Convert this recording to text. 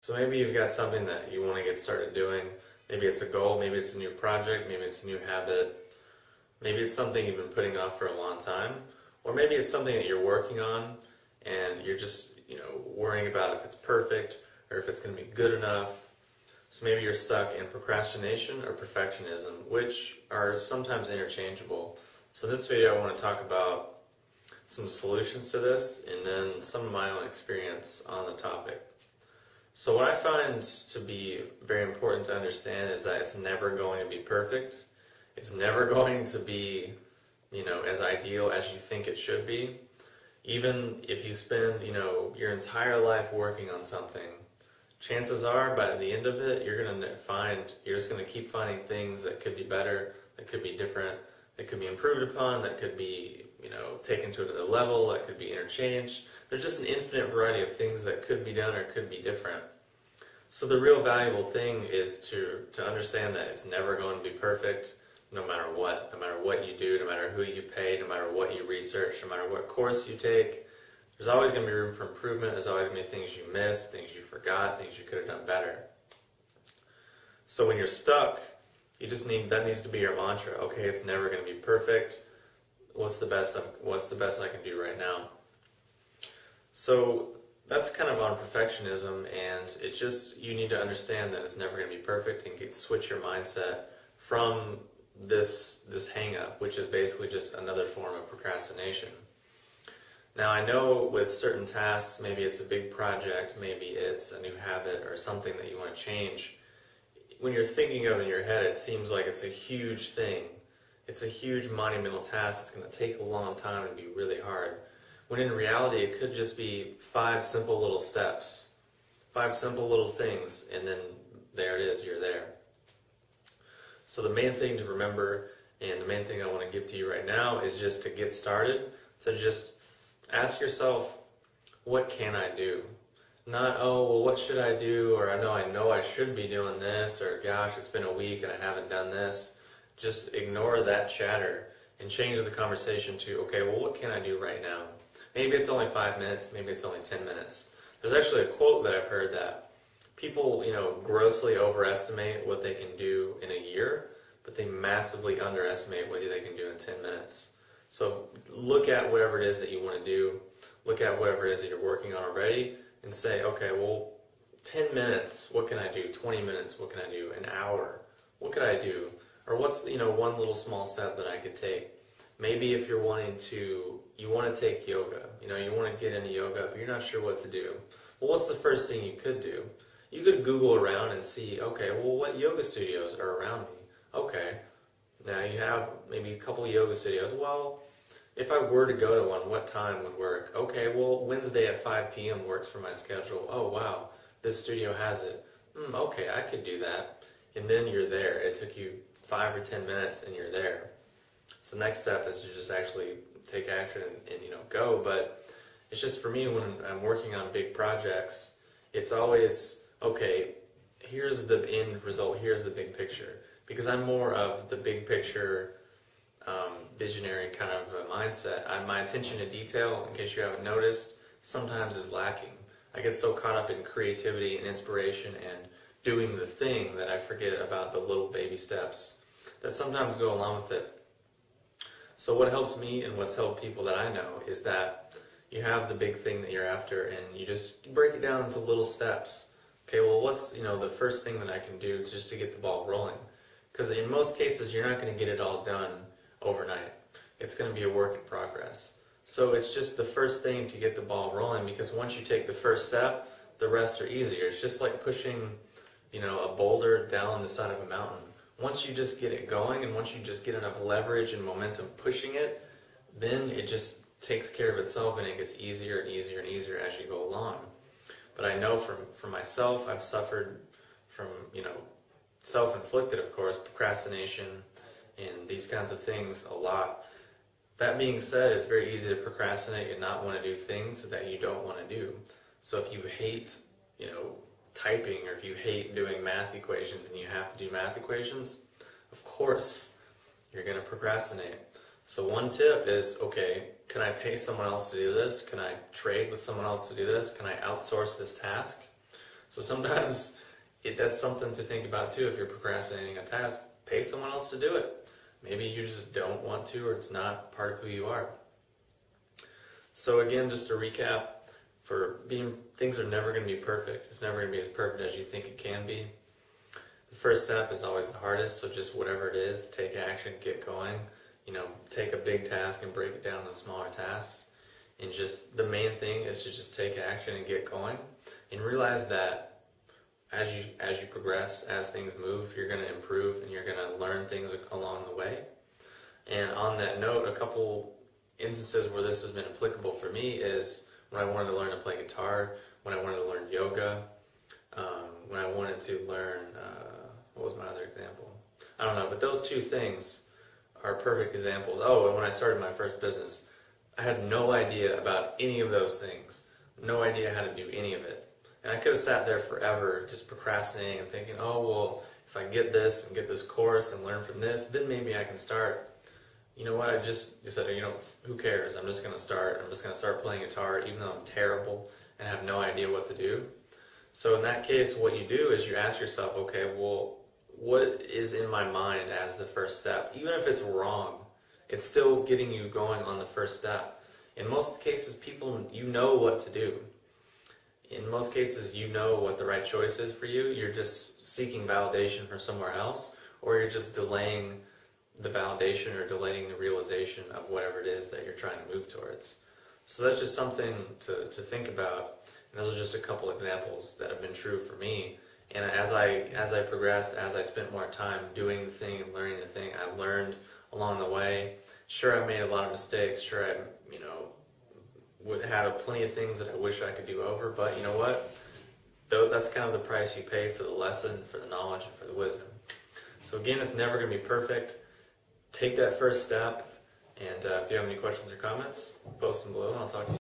So maybe you've got something that you want to get started doing. Maybe it's a goal, maybe it's a new project, maybe it's a new habit, maybe it's something you've been putting off for a long time, or maybe it's something that you're working on and you're just, worrying about if it's perfect or if it's going to be good enough. So maybe you're stuck in procrastination or perfectionism, which are sometimes interchangeable. So in this video I want to talk about some solutions to this and then some of my own experience on the topic. So what I find to be very important to understand is that it's never going to be perfect. It's never going to be, as ideal as you think it should be. Even if you spend, your entire life working on something, chances are by the end of it, you're just going to keep finding things that could be better, that could be different, that could be improved upon, that could be, taken to another level, that could be interchanged. There's just an infinite variety of things that could be done or could be different. So the real valuable thing is to understand that it's never going to be perfect, no matter what you do, no matter who you pay, no matter what you research, no matter what course you take. There's always going to be room for improvement. There's always going to be things you missed, things you forgot, things you could have done better. So when you're stuck, that needs to be your mantra. Okay, it's never going to be perfect. What's the best I can do right now? So that's kind of on perfectionism, and it's just, you need to understand that it's never going to be perfect and switch your mindset from this hang-up, which is basically just another form of procrastination. Now I know with certain tasks, maybe it's a big project, maybe it's a new habit or something that you want to change. When you're thinking of it in your head, it seems like it's a huge thing. It's a huge monumental task. It's going to take a long time and be really hard. When in reality, it could just be 5 simple little steps, 5 simple little things, and then there it is, you're there. So the main thing to remember, and the main thing I want to give to you right now, is just to get started. So just ask yourself, what can I do? Not, oh, well, what should I do? Or I know I should be doing this, or gosh, it's been a week and I haven't done this. Just ignore that chatter and change the conversation to, okay, well, what can I do right now? Maybe it's only 5 minutes, maybe it's only 10 minutes. There's actually a quote that I've heard that people, grossly overestimate what they can do in a year, but they massively underestimate what they can do in 10 minutes. So look at whatever it is that you want to do, look at whatever it is that you're working on already, and say, okay, well, 10 minutes, what can I do? 20 minutes, what can I do? An hour, what could I do? Or what's, one little small step that I could take? Maybe if you want to take yoga, you want to get into yoga, but you're not sure what to do. Well, what's the first thing you could do? You could Google around and see, okay, well, what yoga studios are around me? Okay, now you have maybe a couple of yoga studios. Well, if I were to go to one, what time would work? Okay, well, Wednesday at 5 p.m. works for my schedule. Oh, wow, this studio has it. Okay, I could do that. And then you're there. It took you 5 or 10 minutes and you're there. So next step is to just actually take action and go. But it's just, for me, when I'm working on big projects, it's always, okay, here's the end result, here's the big picture. Because I'm more of the big picture, visionary kind of mindset. My attention to detail, in case you haven't noticed, sometimes is lacking. I get so caught up in creativity and inspiration and doing the thing that I forget about the little baby steps that sometimes go along with it. So what helps me and what's helped people that I know is that you have the big thing that you're after and you just break it down into little steps. Okay, well, what's the first thing that I can do just to get the ball rolling? Because in most cases, you're not going to get it all done overnight. It's going to be a work in progress. So it's just the first thing to get the ball rolling, because once you take the first step, the rest are easier. It's just like pushing, a boulder down the side of a mountain. Once you just get it going, and once you just get enough leverage and momentum pushing it, then it just takes care of itself, and it gets easier and easier and easier as you go along. But I know from myself, I've suffered from, self-inflicted, of course, procrastination and these kinds of things a lot. That being said, it's very easy to procrastinate and not want to do things that you don't want to do. So if you hate, typing, or if you hate doing math equations and you have to do math equations, of course you're going to procrastinate. So one tip is, okay, can I pay someone else to do this? Can I trade with someone else to do this? Can I outsource this task? So sometimes that's something to think about too. If you're procrastinating a task, pay someone else to do it. Maybe you just don't want to, or it's not part of who you are. So again, just to recap, things are never going to be perfect. It's never going to be as perfect as you think it can be. The first step is always the hardest, so just whatever it is, take action, get going. Take a big task and break it down into smaller tasks. And just the main thing is to just take action and get going, and realize that as you progress, as things move, you're going to improve and you're going to learn things along the way. And on that note, a couple instances where this has been applicable for me is when I wanted to learn to play guitar, when I wanted to learn yoga, when I wanted to learn, what was my other example? I don't know, but those two things are perfect examples. Oh, and when I started my first business, I had no idea about any of those things. No idea how to do any of it. And I could have sat there forever just procrastinating and thinking, oh, well, if I get this and get this course and learn from this, then maybe I can start. You know what, you said, who cares? I'm just going to start. I'm just going to start playing guitar even though I'm terrible and have no idea what to do. So in that case, what you do is you ask yourself, okay, well, what is in my mind as the first step? Even if it's wrong, it's still getting you going on the first step. In most cases, you know what to do. In most cases, you know what the right choice is for you. You're just seeking validation from somewhere else, or you're just delaying the validation or delaying the realization of whatever it is that you're trying to move towards. So that's just something to think about. And those are just a couple examples that have been true for me. And as I progressed, as I spent more time doing the thing and learning the thing, I learned along the way. Sure, I made a lot of mistakes. Sure, I would have plenty of things that I wish I could do over. But you know what? Though that's kind of the price you pay for the lesson, for the knowledge, and for the wisdom. So again, it's never going to be perfect. Take that first step. And if you have any questions or comments, post them below, and I'll talk to you soon.